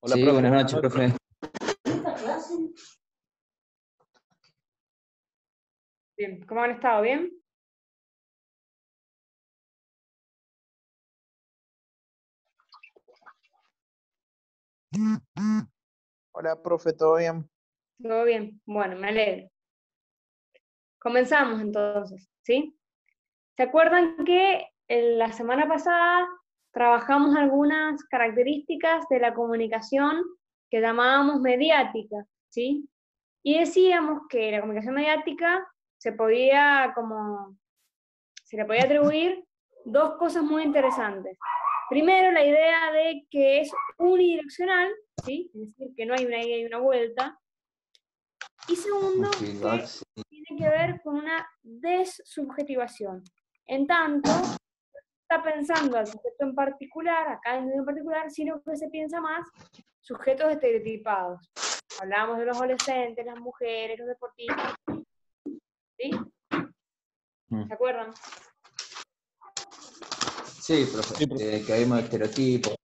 Hola, Sí, profe. buenas noches, profe. Bien, ¿cómo han estado? ¿Bien? Hola, profe, ¿todo bien? ¿Todo bien? Bueno, me alegro. Comenzamos entonces, ¿sí? ¿Se acuerdan que la semana pasada trabajamos algunas características de la comunicación que llamábamos mediática, ¿sí? Y decíamos que la comunicación mediática se le podía atribuir dos cosas muy interesantes. Primero, la idea de que es unidireccional, ¿sí? Es decir, que no hay una ida y una vuelta. Y segundo, que tiene que ver con una dessubjetivación. En tanto, no está pensando al sujeto en particular, a cada individuo en particular, sino que se piensa más sujetos estereotipados. Hablamos de los adolescentes, las mujeres, los deportistas. ¿Sí? ¿Se acuerdan? Sí, profe. Que hay más estereotipos.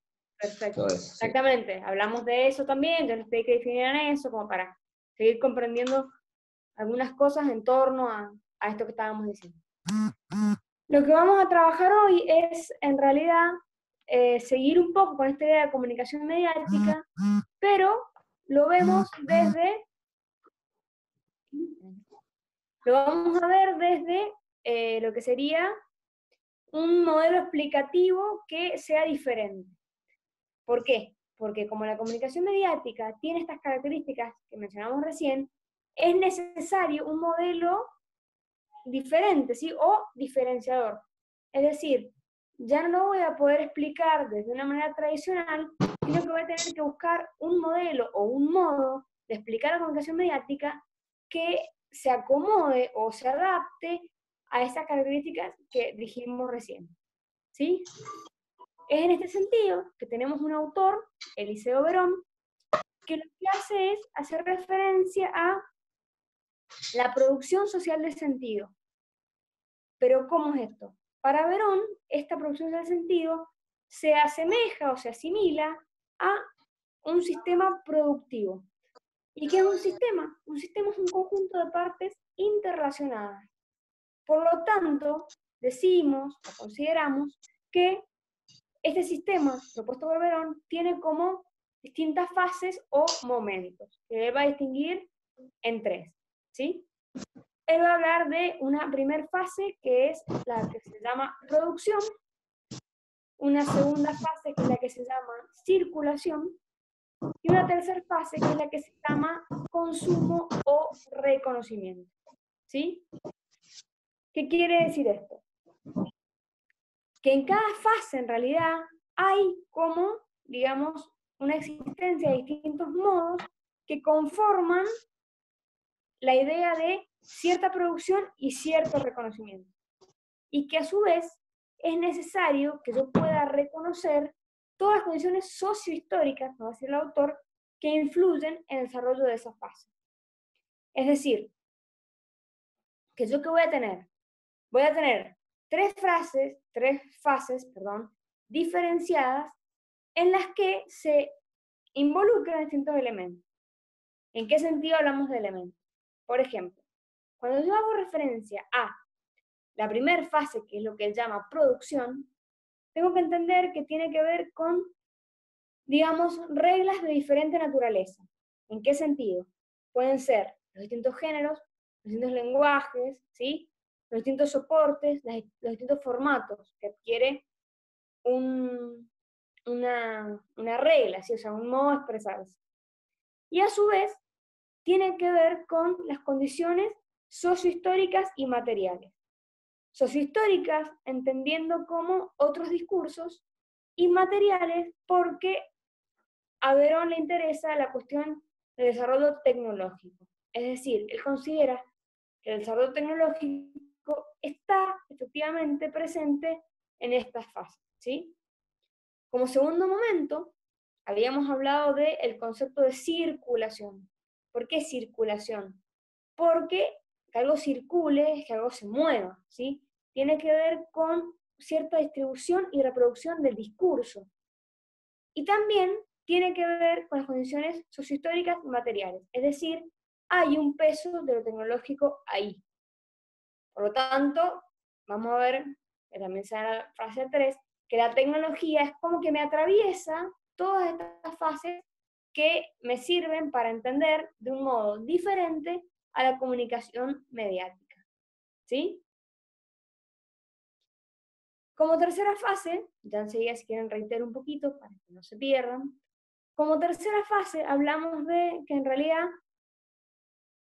Perfecto. Todo eso, sí. Exactamente. Hablamos de eso también, entonces hay que definir eso como para seguir comprendiendo algunas cosas en torno a esto que estábamos diciendo. Lo que vamos a trabajar hoy es, en realidad, seguir un poco con esta idea de comunicación mediática, pero lo vemos desde, lo vamos a ver desde lo que sería un modelo explicativo que sea diferente. ¿Por qué? Porque como la comunicación mediática tiene estas características que mencionamos recién, es necesario un modelo diferente, ¿sí? O diferenciador. Es decir, ya no lo voy a poder explicar desde una manera tradicional, sino que voy a tener que buscar un modelo o un modo de explicar la comunicación mediática que se acomode o se adapte a esas características que dijimos recién. ¿Sí? Es en este sentido que tenemos un autor, Eliseo Verón, que lo que hace es hacer referencia a la producción social del sentido. Pero ¿cómo es esto? Para Verón, esta producción del sentido se asemeja o se asimila a un sistema productivo. ¿Y qué es un sistema? Un sistema es un conjunto de partes interrelacionadas. Por lo tanto, decimos o consideramos que este sistema propuesto por Verón tiene como distintas fases o momentos, que él va a distinguir en tres, ¿sí? Él va a hablar de una primera fase, que es la que se llama producción, una segunda fase, que es la que se llama circulación, y una tercera fase, que es la que se llama consumo o reconocimiento. ¿Sí? ¿Qué quiere decir esto? Que en cada fase, en realidad, hay como, digamos, una existencia de distintos modos que conforman la idea de cierta producción y cierto reconocimiento. Y que a su vez es necesario que yo pueda reconocer todas las condiciones sociohistóricas, nos va a decir el autor, que influyen en el desarrollo de esa fase. Es decir, que yo qué voy a tener? Voy a tener tres fases, diferenciadas en las que se involucran distintos elementos. ¿En qué sentido hablamos de elementos? Por ejemplo, cuando yo hago referencia a la primera fase, que es lo que él llama producción, tengo que entender que tiene que ver con, digamos, reglas de diferente naturaleza. ¿En qué sentido? Pueden ser los distintos géneros, los distintos lenguajes, ¿sí? Los distintos soportes, los distintos formatos que adquiere una regla, ¿sí? O sea, un modo de expresarse. Y a su vez, tiene que ver con las condiciones sociohistóricas y materiales. Sociohistóricas, entendiendo como otros discursos, y materiales porque a Verón le interesa la cuestión del desarrollo tecnológico. Es decir, él considera que el desarrollo tecnológico está efectivamente presente en estas fases, ¿sí? Como segundo momento, habíamos hablado del concepto de circulación. ¿Por qué circulación? Porque que algo circule es que algo se mueva, ¿sí? Tiene que ver con cierta distribución y reproducción del discurso. Y también tiene que ver con las condiciones sociohistóricas y materiales. Es decir, hay un peso de lo tecnológico ahí. Por lo tanto, vamos a ver, que también se da la fase 3, que la tecnología es como que me atraviesa todas estas fases que me sirven para entender de un modo diferente a la comunicación mediática. ¿Sí? Como tercera fase, ya enseguida si quieren reitero un poquito para que no se pierdan, como tercera fase hablamos de que en realidad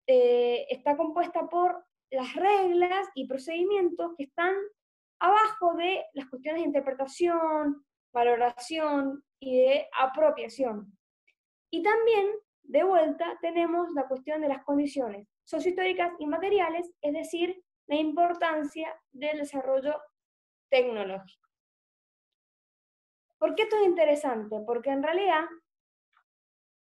está compuesta por las reglas y procedimientos que están abajo de las cuestiones de interpretación, valoración y de apropiación. Y también, de vuelta, tenemos la cuestión de las condiciones sociohistóricas y materiales, es decir, la importancia del desarrollo tecnológico. ¿Por qué esto es interesante? Porque en realidad,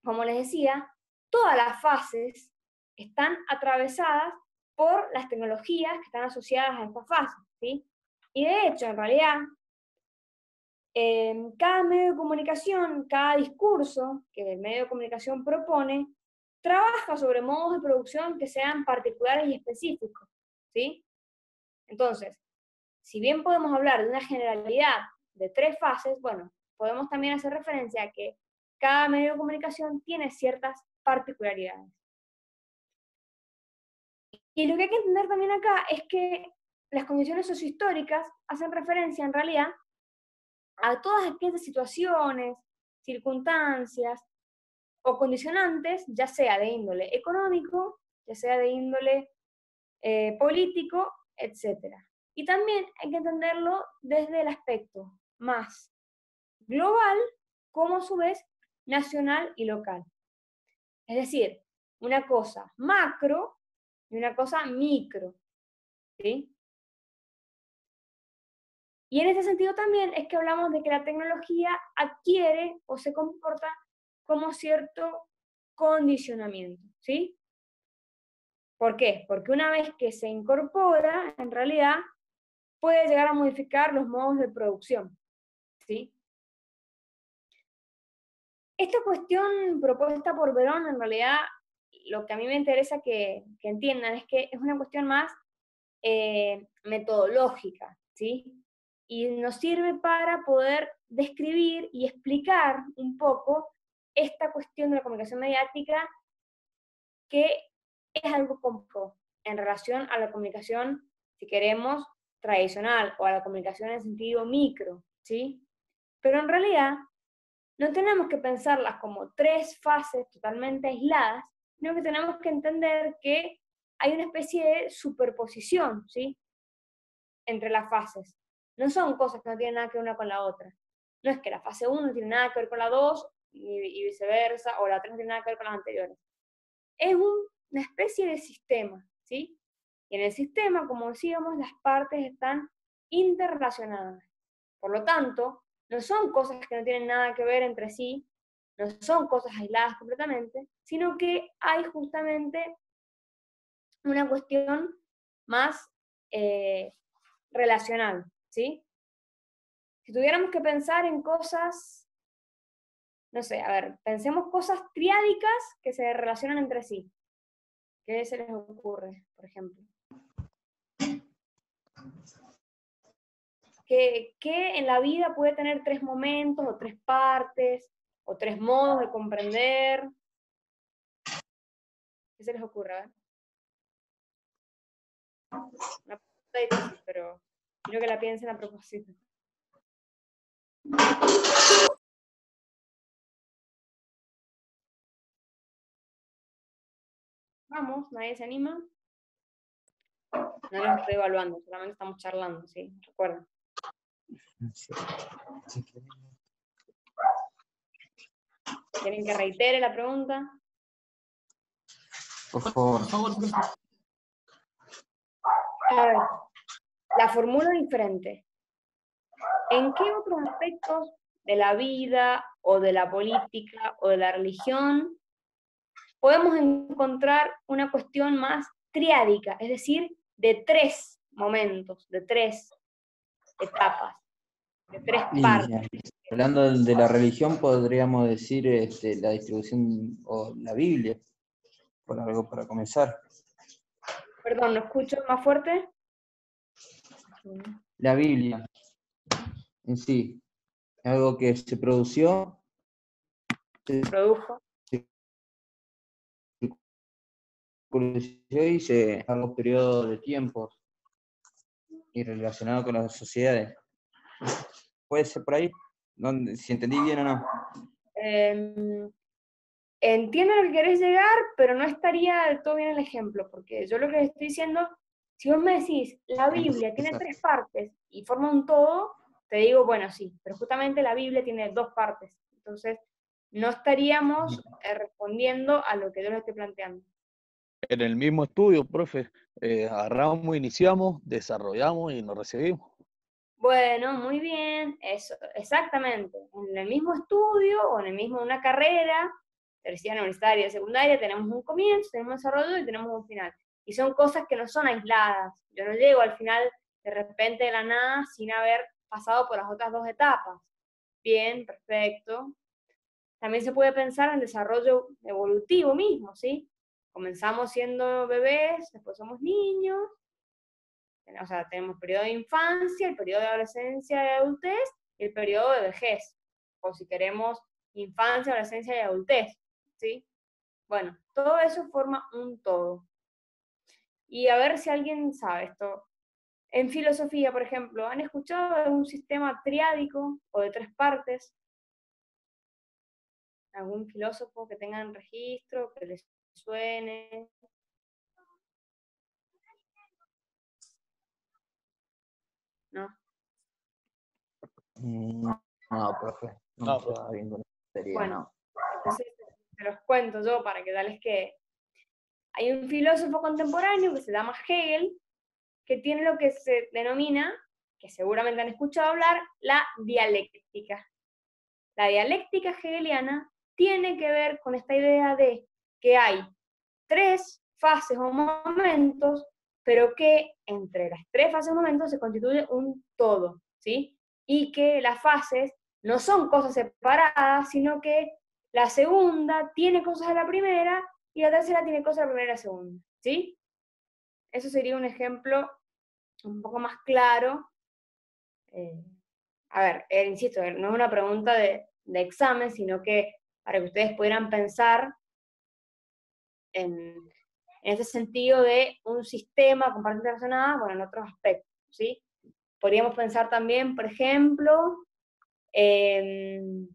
como les decía, todas las fases están atravesadas por las tecnologías que están asociadas a estas fases, ¿sí? Y de hecho, en realidad, cada medio de comunicación, cada discurso que el medio de comunicación propone, trabaja sobre modos de producción que sean particulares y específicos, ¿sí? Entonces, si bien podemos hablar de una generalidad de 3 fases, bueno, podemos también hacer referencia a que cada medio de comunicación tiene ciertas particularidades. Y lo que hay que entender también acá es que las condiciones sociohistóricas hacen referencia en realidad a todas aquellas situaciones, circunstancias o condicionantes, ya sea de índole económico, ya sea de índole político, etc. Y también hay que entenderlo desde el aspecto más global, como a su vez nacional y local. Es decir, una cosa macro y una cosa micro, ¿sí? Y en ese sentido también es que hablamos de que la tecnología adquiere o se comporta como cierto condicionamiento, ¿sí? ¿Por qué? Porque una vez que se incorpora, en realidad, puede llegar a modificar los modos de producción, ¿sí? Esta cuestión propuesta por Verón, en realidad, lo que a mí me interesa que entiendan es que es una cuestión más metodológica, ¿sí? Y nos sirve para poder describir y explicar un poco esta cuestión de la comunicación mediática, que es algo complejo en relación a la comunicación, si queremos, tradicional, o a la comunicación en sentido micro, ¿sí? Pero en realidad no tenemos que pensarlas como 3 fases totalmente aisladas, sino que tenemos que entender que hay una especie de superposición, ¿sí?, entre las fases. No son cosas que no tienen nada que ver una con la otra. No es que la fase 1 no tiene nada que ver con la 2 y viceversa, o la 3 no tiene nada que ver con las anteriores. Es una especie de sistema, ¿sí? Y en el sistema, como decíamos, las partes están interrelacionadas. Por lo tanto, no son cosas que no tienen nada que ver entre sí, no son cosas aisladas completamente, sino que hay justamente una cuestión más relacional, ¿sí? Si tuviéramos que pensar en cosas, no sé, a ver, pensemos cosas triádicas que se relacionan entre sí. ¿Qué se les ocurre, por ejemplo? Que en la vida puede tener 3 momentos, o 3 partes, o 3 modos de comprender. ¿Qué se les ocurre? A ver. Una pregunta difícil, pero quiero que la piensen a propósito. Vamos, nadie se anima. No los estoy evaluando, solamente estamos charlando, ¿sí? Recuerden. ¿Quieren que reitere la pregunta? Por favor. A ver, la formulo diferente. ¿En qué otros aspectos de la vida, o de la política, o de la religión podemos encontrar una cuestión más triádica, es decir, de 3 momentos, de 3 etapas? de tres Y, partes. hablando de la religión, podríamos decir la distribución o la Biblia, por algo para comenzar. Perdón, ¿no escucho más fuerte? La Biblia en sí, algo que se produjo y se a los periodos de tiempo y relacionado con las sociedades. ¿Puede ser por ahí? Si entendí bien o no. Entiendo lo que querés llegar, pero no estaría del todo bien el ejemplo, porque yo lo que estoy diciendo, si vos me decís, la Biblia tiene tres partes y forma un todo, te digo, bueno, sí, pero justamente la Biblia tiene dos partes, entonces no estaríamos respondiendo a lo que yo le estoy planteando. En el mismo estudio, profe, agarramos, iniciamos, desarrollamos y nos recibimos. Bueno, muy bien, eso, exactamente. En el mismo estudio o en el mismo una carrera, terciaria, universitaria, secundaria, tenemos un comienzo, tenemos un desarrollo y tenemos un final. Y son cosas que no son aisladas. Yo no llego al final de repente de la nada sin haber pasado por las otras dos etapas. Bien, perfecto. También se puede pensar en desarrollo evolutivo mismo, ¿sí? Comenzamos siendo bebés, después somos niños, o sea, tenemos el periodo de infancia, el periodo de adolescencia y adultez, y el periodo de vejez, o si queremos infancia, adolescencia y adultez, ¿sí? Bueno, todo eso forma un todo. Y a ver si alguien sabe esto. En filosofía, por ejemplo, ¿han escuchado de un sistema triádico o de tres partes? ¿Algún filósofo que tengan registro, que les suene? ¿No? No, profe. No, Estaba bien con esa teoría, Bueno, no. entonces te los cuento yo para que darles que... Hay un filósofo contemporáneo que se llama Hegel, que tiene lo que se denomina, que seguramente han escuchado hablar, la dialéctica. La dialéctica hegeliana tiene que ver con esta idea de que hay tres fases o momentos, pero que entre las tres fases o momentos se constituye un todo, ¿sí? Y que las fases no son cosas separadas, sino que la segunda tiene cosas de la primera y la tercera tiene cosas de la primera y la segunda, ¿sí? Eso sería un ejemplo un poco más claro. A ver, insisto, no es una pregunta de examen, sino que para que ustedes pudieran pensar en ese sentido de un sistema con partes relacionadas, bueno, en otros aspectos, ¿sí? Podríamos pensar también, por ejemplo, en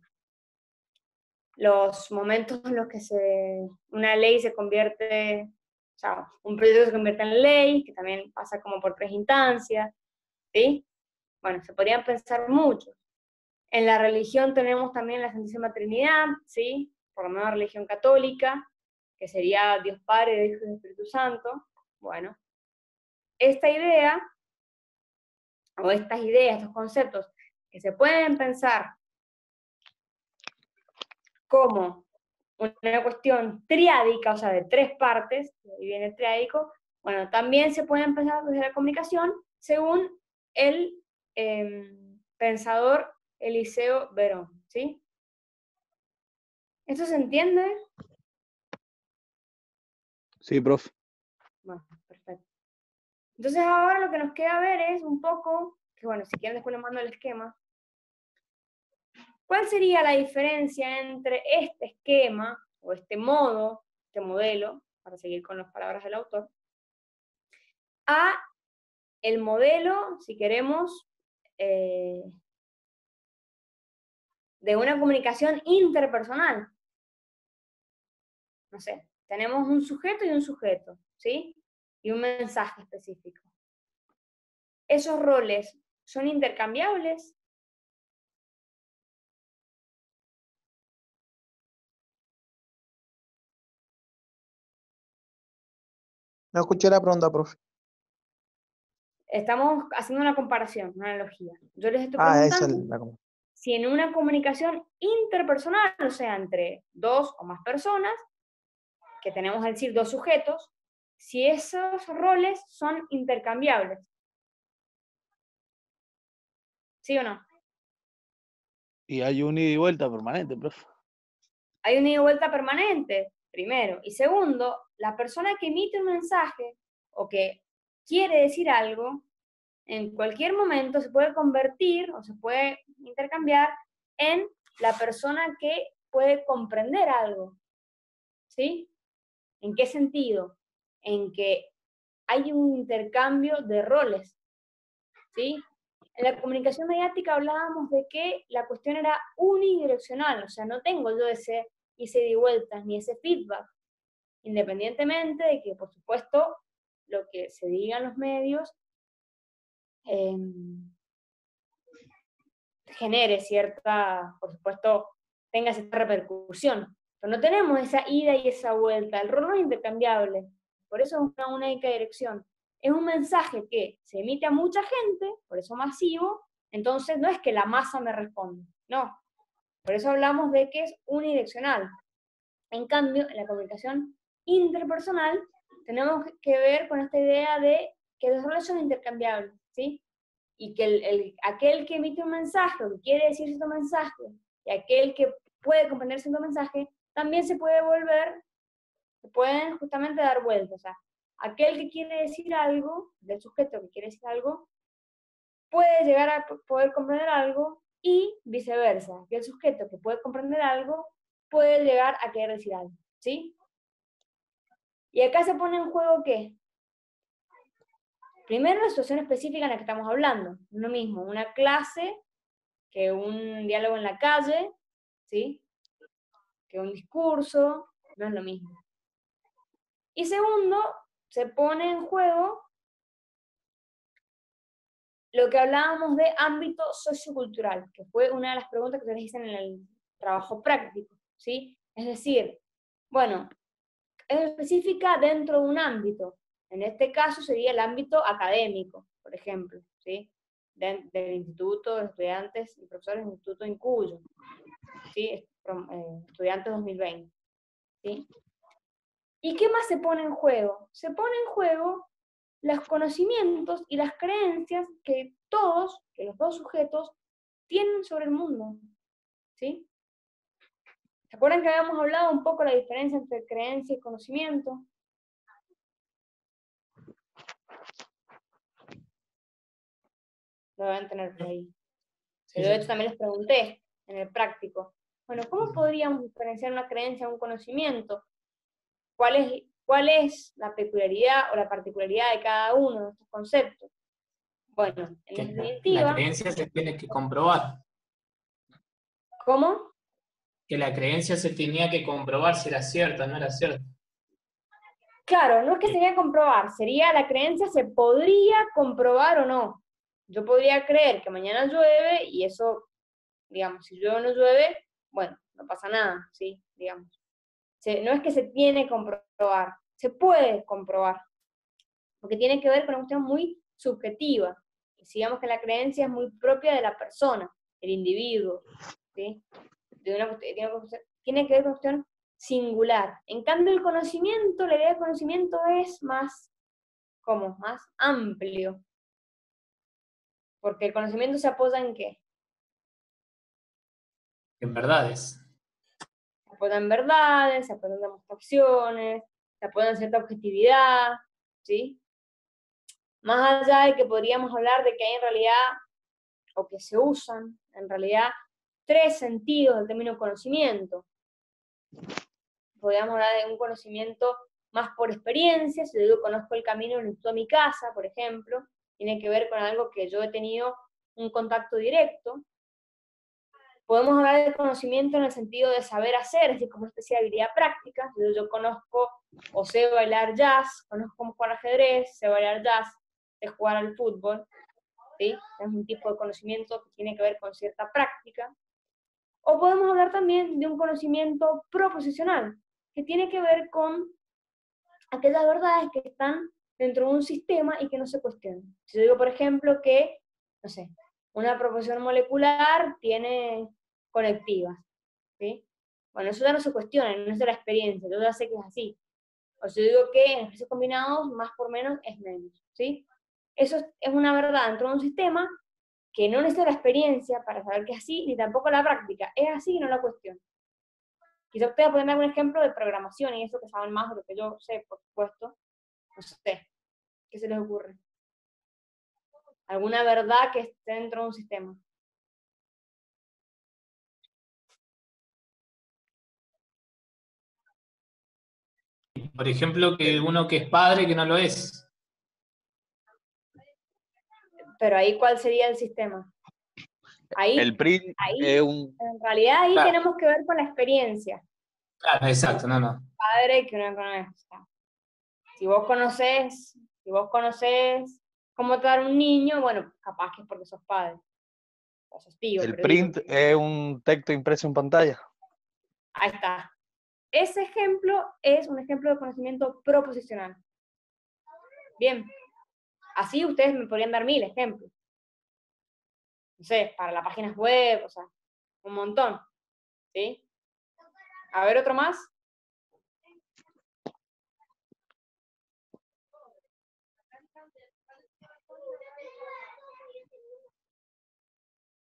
los momentos en los que una ley se convierte, o sea, un proyecto se convierte en ley, que también pasa como por tres instancias, ¿sí? Bueno, se podrían pensar muchos. En la religión tenemos también la Santísima Trinidad, ¿sí? Por lo menos la religión católica, que sería Dios Padre, Dios Hijo y Espíritu Santo. Bueno, esta idea, o estas ideas, estos conceptos, que se pueden pensar como una cuestión triádica, o sea, de tres partes, de ahí viene el triádico, bueno, también se pueden pensar desde la comunicación según el pensador Eliseo Verón, ¿sí? ¿Esto se entiende? Sí, profe. Bueno, perfecto. Entonces ahora lo que nos queda ver es un poco, que bueno, si quieren después les mando el esquema, ¿cuál sería la diferencia entre este esquema, o este modo, este modelo, para seguir con las palabras del autor, a el modelo, si queremos, de una comunicación interpersonal? No sé, tenemos un sujeto y un sujeto, ¿sí? Y un mensaje específico. ¿Esos roles son intercambiables? No escuché la pregunta, profe. Estamos haciendo una comparación, una analogía. Yo les estoy Esa es preguntando si en una comunicación interpersonal, o sea, entre dos o más personas, que tenemos al decir dos sujetos, si esos roles son intercambiables. ¿Sí o no? Y hay un ida y vuelta permanente, profe. Hay una ida y vuelta permanente, primero. Y segundo, la persona que emite un mensaje o que quiere decir algo, en cualquier momento se puede convertir o se puede intercambiar en la persona que puede comprender algo. ¿Sí? ¿En qué sentido? En que hay un intercambio de roles. ¿Sí? En la comunicación mediática hablábamos de que la cuestión era unidireccional, o sea, no tengo yo ese ida y vueltas ni ese feedback, independientemente de que, por supuesto, lo que se diga en los medios genere cierta, por supuesto, tenga cierta repercusión. Pero no tenemos esa ida y esa vuelta, el rol no es intercambiable, por eso es una única dirección. Es un mensaje que se emite a mucha gente, por eso masivo, entonces no es que la masa me responde, no. Por eso hablamos de que es unidireccional. En cambio, en la comunicación interpersonal tenemos que ver con esta idea de que los roles son intercambiables, ¿sí? Y que aquel que emite un mensaje o que quiere decir cierto mensaje y aquel que puede comprender cierto mensaje también se puede se pueden justamente dar vueltas. O sea, aquel que quiere decir algo, del sujeto que quiere decir algo, puede llegar a poder comprender algo y viceversa, que el sujeto que puede comprender algo puede llegar a querer decir algo, ¿sí? Y acá se pone en juego ¿qué? Primero la situación específica en la que estamos hablando, lo mismo, una clase que un diálogo en la calle, ¿sí? Que un discurso, no es lo mismo. Y segundo, se pone en juego lo que hablábamos de ámbito sociocultural, que fue una de las preguntas que ustedes hicieron en el trabajo práctico, ¿sí? Es decir, bueno, es específica dentro de un ámbito. En este caso sería el ámbito académico, por ejemplo, ¿sí? Del Instituto de Estudiantes y Profesores del Instituto Incuyo, ¿sí? Estudiantes 2020, ¿sí? ¿Y qué más se pone en juego? Se pone en juego los conocimientos y las creencias que los dos sujetos, tienen sobre el mundo, ¿sí? ¿Se acuerdan que habíamos hablado un poco de la diferencia entre creencia y conocimiento? Lo deben tener por ahí. Pero de hecho también les pregunté en el práctico. Bueno, ¿cómo podríamos diferenciar una creencia de un conocimiento? ¿Cuál es la peculiaridad o la particularidad de cada uno de estos conceptos? Bueno, en definitiva... La creencia se tiene que comprobar. ¿Cómo? Que la creencia se tenía que comprobar si era cierta o no era cierta. Claro, no es que se tenga que comprobar, sería la creencia se podría comprobar o no. Yo podría creer que mañana llueve y eso, digamos, si llueve o no llueve, bueno, no pasa nada, ¿sí? Digamos. No es que se tiene que comprobar, se puede comprobar, porque tiene que ver con una cuestión muy subjetiva. Digamos que la creencia es muy propia de la persona, el individuo, ¿sí? Tiene que ver con una cuestión singular. En cambio, el conocimiento, la idea de conocimiento es más amplio. Porque el conocimiento se apoya en ¿qué? En verdades. Se apoya en verdades, se apoya en demostraciones, se apoya en cierta objetividad, ¿sí? Más allá de que podríamos hablar de que hay en realidad, o que se usan, en realidad, tres sentidos del término conocimiento. Podríamos hablar de un conocimiento más por experiencia, si yo digo conozco el camino en a mi casa, por ejemplo, tiene que ver con algo que yo he tenido un contacto directo. Podemos hablar de conocimiento en el sentido de saber hacer, es decir, como una especie de habilidad práctica. Yo conozco o sé bailar jazz, conozco cómo jugar ajedrez, sé bailar jazz, sé jugar al fútbol, ¿sí? Es un tipo de conocimiento que tiene que ver con cierta práctica. O podemos hablar también de un conocimiento proposicional, que tiene que ver con aquellas verdades que están dentro de un sistema y que no se cuestionan. Si yo digo, por ejemplo, que, no sé, una proporción molecular tiene conectivas, ¿sí? Bueno, eso ya no se cuestiona, no es de la experiencia, yo ya sé que es así. O si yo digo que en ejercicios combinados, más por menos es menos, ¿sí? Eso es una verdad dentro de un sistema que no necesito la experiencia para saber que es así, ni tampoco la práctica. Es así y no la cuestión. Quizá ustedes pueden dar un ejemplo de programación y eso que saben más de lo que yo sé, por supuesto. No sé. ¿Qué se les ocurre? ¿Alguna verdad que esté dentro de un sistema? Por ejemplo, que uno que es padre que no lo es. Pero ahí, ¿cuál sería el sistema? Ahí, El print es un... en realidad ahí Claro. tenemos que ver con la experiencia. Claro, exacto, no. Padre que uno no conoce. O sea, si vos conocés cómo tratar a un niño, bueno, capaz que es porque sos padre. O sos tío, El pero digo, print es un texto impreso en pantalla. ahí está. Ese ejemplo es un ejemplo de conocimiento proposicional. Bien. Así ustedes me podrían dar 1000 ejemplos. No sé, para las páginas web, o sea, un montón. ¿Sí? A ver, otro más.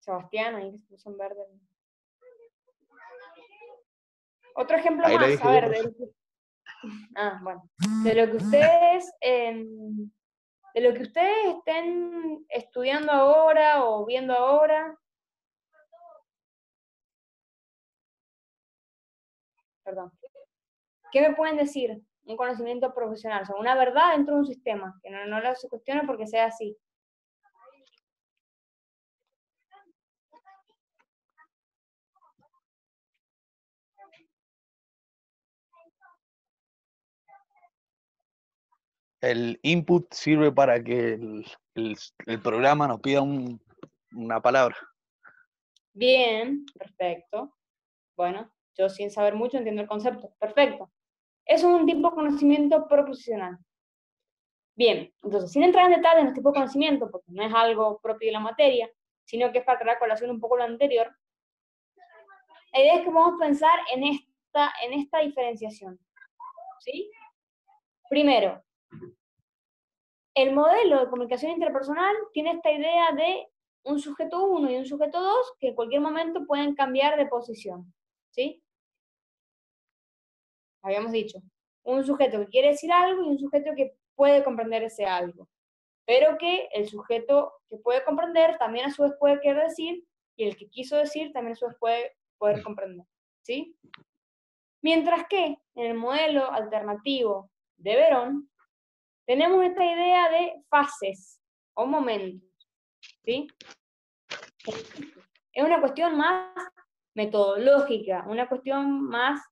Sebastián, ahí que se puso en verde. Otro ejemplo Ahí le más, dije a yo, ver, profe. bueno, de lo que ustedes, de lo que ustedes estén estudiando ahora o viendo ahora, perdón, ¿qué me pueden decir? Un conocimiento profesional, o sea, una verdad dentro de un sistema, que no lo se cuestione porque sea así. El input sirve para que el programa nos pida una palabra. Bien, perfecto. Bueno, yo sin saber mucho entiendo el concepto. Perfecto. Eso es un tipo de conocimiento proposicional. Bien, entonces, sin entrar en detalle en los tipos de conocimiento, porque no es algo propio de la materia, sino que es para traer a colación un poco lo anterior, la idea es que vamos a pensar en esta diferenciación. ¿Sí? Primero, el modelo de comunicación interpersonal tiene esta idea de un sujeto 1 y un sujeto 2 que en cualquier momento pueden cambiar de posición. ¿Sí? Habíamos dicho, un sujeto que quiere decir algo y un sujeto que puede comprender ese algo. Pero que el sujeto que puede comprender también a su vez puede querer decir, y el que quiso decir también a su vez puede poder comprender. ¿Sí? Mientras que en el modelo alternativo de Verón, tenemos esta idea de fases o momentos. ¿Sí? Es una cuestión más metodológica, una cuestión más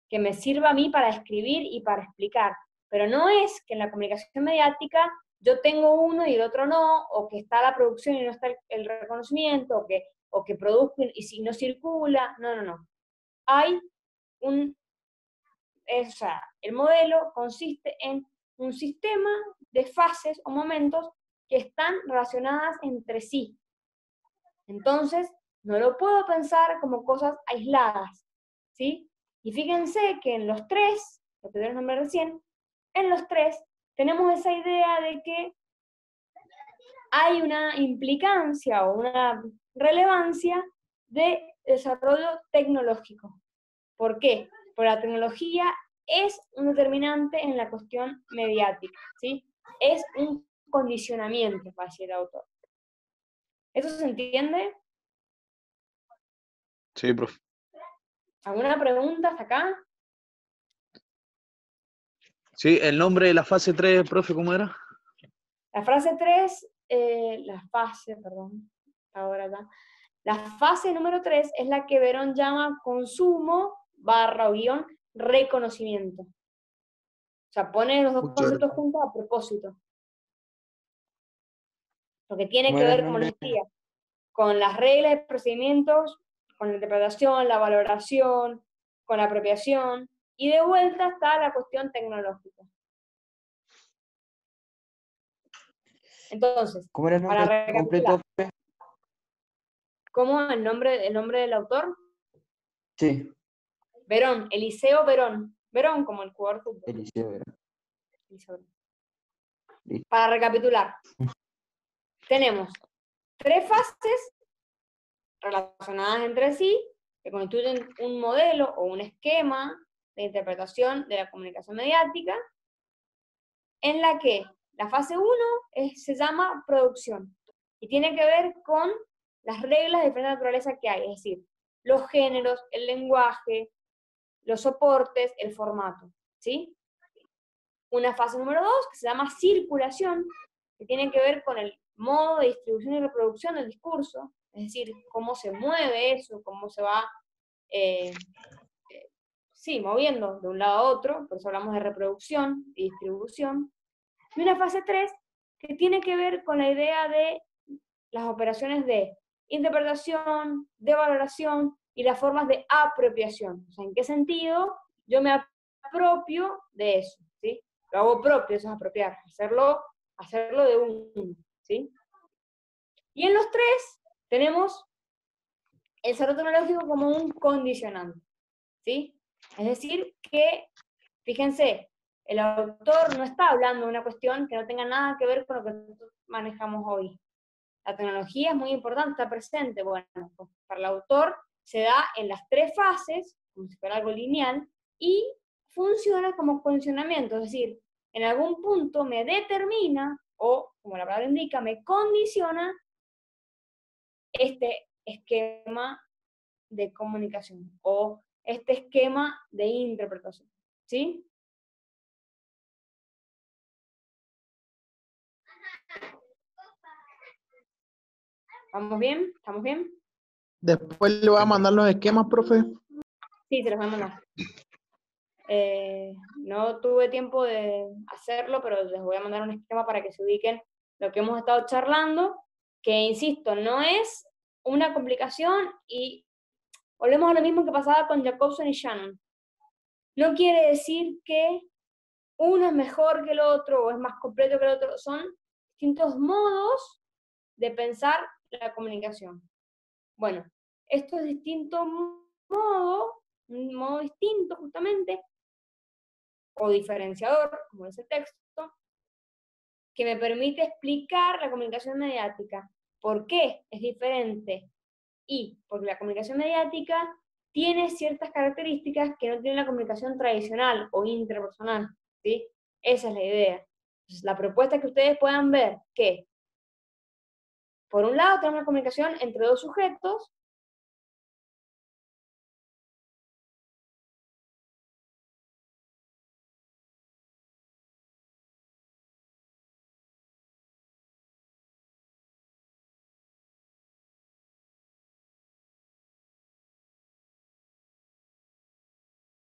que me sirva a mí para escribir y para explicar. Pero no es que en la comunicación mediática yo tengo uno y el otro no, o que está la producción y no está el reconocimiento, o que produzco y si no circula. No. Hay o sea, el modelo consiste en un sistema de fases o momentos que están relacionadas entre sí. Entonces, no lo puedo pensar como cosas aisladas, ¿sí? Y fíjense que en los tres, lo que les nombré recién, en los tres tenemos esa idea de que hay una implicancia o una relevancia de desarrollo tecnológico. ¿Por qué? Porque la tecnología es un determinante en la cuestión mediática, ¿sí? Es un condicionamiento, para decir el autor. ¿Eso se entiende? Sí, profe. ¿Alguna pregunta hasta acá? Sí, el nombre de la fase 3, profe, ¿cómo era? La fase 3, la fase número 3 es la que Verón llama consumo / reconocimiento. O sea, pone los dos conceptos juntos a propósito. Lo que tiene que ver, como les decía, con las reglas de procedimientos, con la interpretación, la valoración, con la apropiación, y de vuelta está la cuestión tecnológica. Entonces, ¿Cómo era el nombre para recapitular, completo? ¿cómo el nombre del autor? Sí, Verón, Eliseo Verón. Verón como el jugador de fútbol. Eliseo Verón. Eliseo Verón. Listo. Para recapitular, tenemos 3 fases relacionadas entre sí, que constituyen un modelo o un esquema de interpretación de la comunicación mediática, en la que la fase 1 se llama producción, y tiene que ver con las reglas de diferente naturaleza que hay, es decir, los géneros, el lenguaje, los soportes, el formato, ¿sí? Una fase número 2, que se llama circulación, que tiene que ver con el modo de distribución y reproducción del discurso, es decir, cómo se mueve eso, cómo se va moviendo de un lado a otro, por eso hablamos de reproducción y distribución. Y una fase 3, que tiene que ver con la idea de las operaciones de interpretación, de valoración y las formas de apropiación. O sea, ¿en qué sentido yo me apropio de eso? ¿Sí? Lo hago propio, eso es apropiar, hacerlo de uno, ¿sí? Y en los 3 tenemos el desarrollo tecnológico como un condicionante, ¿sí? Es decir, que, fíjense, el autor no está hablando de una cuestión que no tenga nada que ver con lo que nosotros manejamos hoy. La tecnología es muy importante, está presente. Bueno, pues para el autor se da en las 3 fases, como si fuera algo lineal, y funciona como condicionamiento, es decir, en algún punto me determina, o como la palabra indica, me condiciona este esquema de comunicación, o este esquema de interpretación, ¿sí? ¿Vamos bien? ¿Estamos bien? Después le voy a mandar los esquemas, profe. Sí, se los voy a mandar. No tuve tiempo de hacerlo, pero les voy a mandar un esquema para que se ubiquen lo que hemos estado charlando, que insisto, no es una complicación, y volvemos a lo mismo que pasaba con Jacobson y Shannon. No quiere decir que uno es mejor que el otro o es más completo que el otro, son distintos modos de pensar la comunicación. Bueno, estos distintos modos, un modo distinto justamente, o diferenciador, como dice el texto, que me permite explicar la comunicación mediática. ¿Por qué es diferente? Y porque la comunicación mediática tiene ciertas características que no tiene la comunicación tradicional o interpersonal, ¿sí? Esa es la idea. Entonces, la propuesta es que ustedes puedan ver que, por un lado, tenemos una comunicación entre 2 sujetos,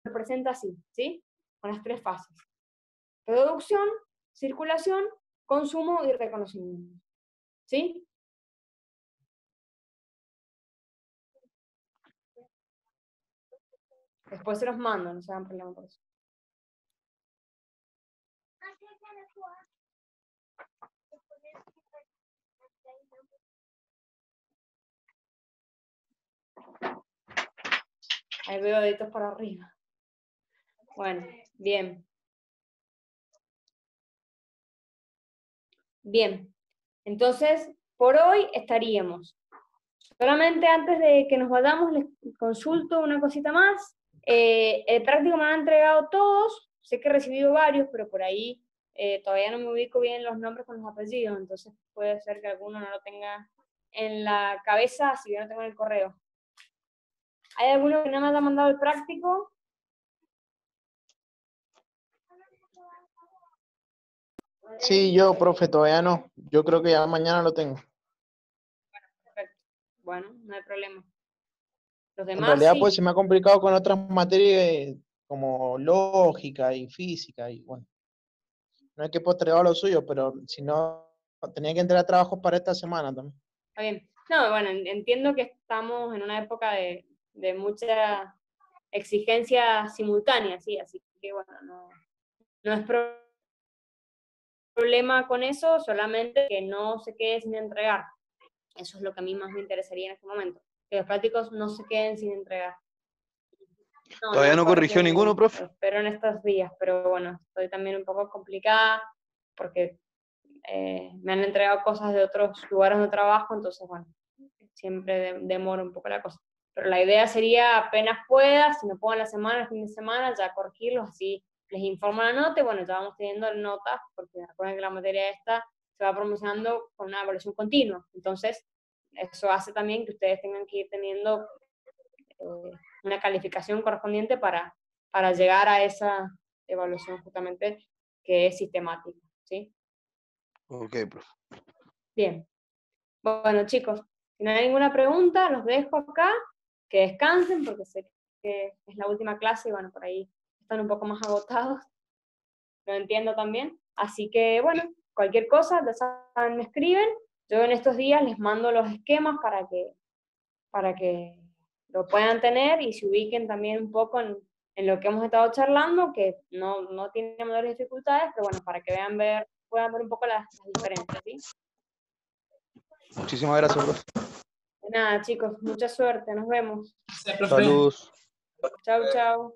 representa así, ¿sí? Con las 3 fases. Producción, circulación, consumo y reconocimiento, ¿sí? Después se los mando, no se hagan problema por eso. Ahí veo deditos para arriba. Bueno, bien. Bien. Entonces, por hoy estaríamos. Solamente antes de que nos vayamos, les consulto una cosita más. El práctico me han entregado todos. Sé que he recibido varios, pero por ahí todavía no me ubico bien los nombres con los apellidos. Entonces puede ser que alguno no lo tenga en la cabeza, si yo no tengo en el correo. ¿Hay alguno que no me haya mandado el práctico? Sí, yo, profe, todavía no. Yo creo que ya mañana lo tengo. Perfecto. Bueno, no hay problema. Los En demás realidad, sí. pues se me ha complicado con otras materias como lógica y física. Y bueno, no hay que postergar lo suyo, pero si no, tenía que entregar trabajos para esta semana también. Está bien. No, bueno, entiendo que estamos en una época de mucha exigencia simultánea, sí, así que bueno, no es problema con eso, solamente que no se quede sin entregar. Eso es lo que a mí más me interesaría en este momento, que los prácticos no se queden sin entregar. Todavía no corrigió ninguno, profe. Espero en estos días, pero bueno, estoy también un poco complicada porque me han entregado cosas de otros lugares donde trabajo, entonces, bueno, siempre demora un poco la cosa. Pero la idea sería, apenas pueda, si no puedo en la semana, el fin de semana, ya corregirlos, así les informo la nota, y bueno, ya vamos teniendo notas, porque recuerden que la materia esta se va promocionando con una evaluación continua, entonces eso hace también que ustedes tengan que ir teniendo una calificación correspondiente para llegar a esa evaluación justamente que es sistemática, ¿sí? Ok, profe. Bien. Bueno, chicos, si no hay ninguna pregunta, los dejo acá, que descansen, porque sé que es la última clase y bueno, por ahí están un poco más agotados, lo entiendo también. Así que bueno, cualquier cosa, ya saben, me escriben. Yo en estos días les mando los esquemas para que lo puedan tener y se ubiquen también un poco en lo que hemos estado charlando, que no tiene mayores dificultades, pero bueno, para que puedan ver un poco las diferencias, ¿sí? Muchísimas gracias, profe. De nada, chicos, mucha suerte, nos vemos. Gracias, profe. Saludos. Chau, chau.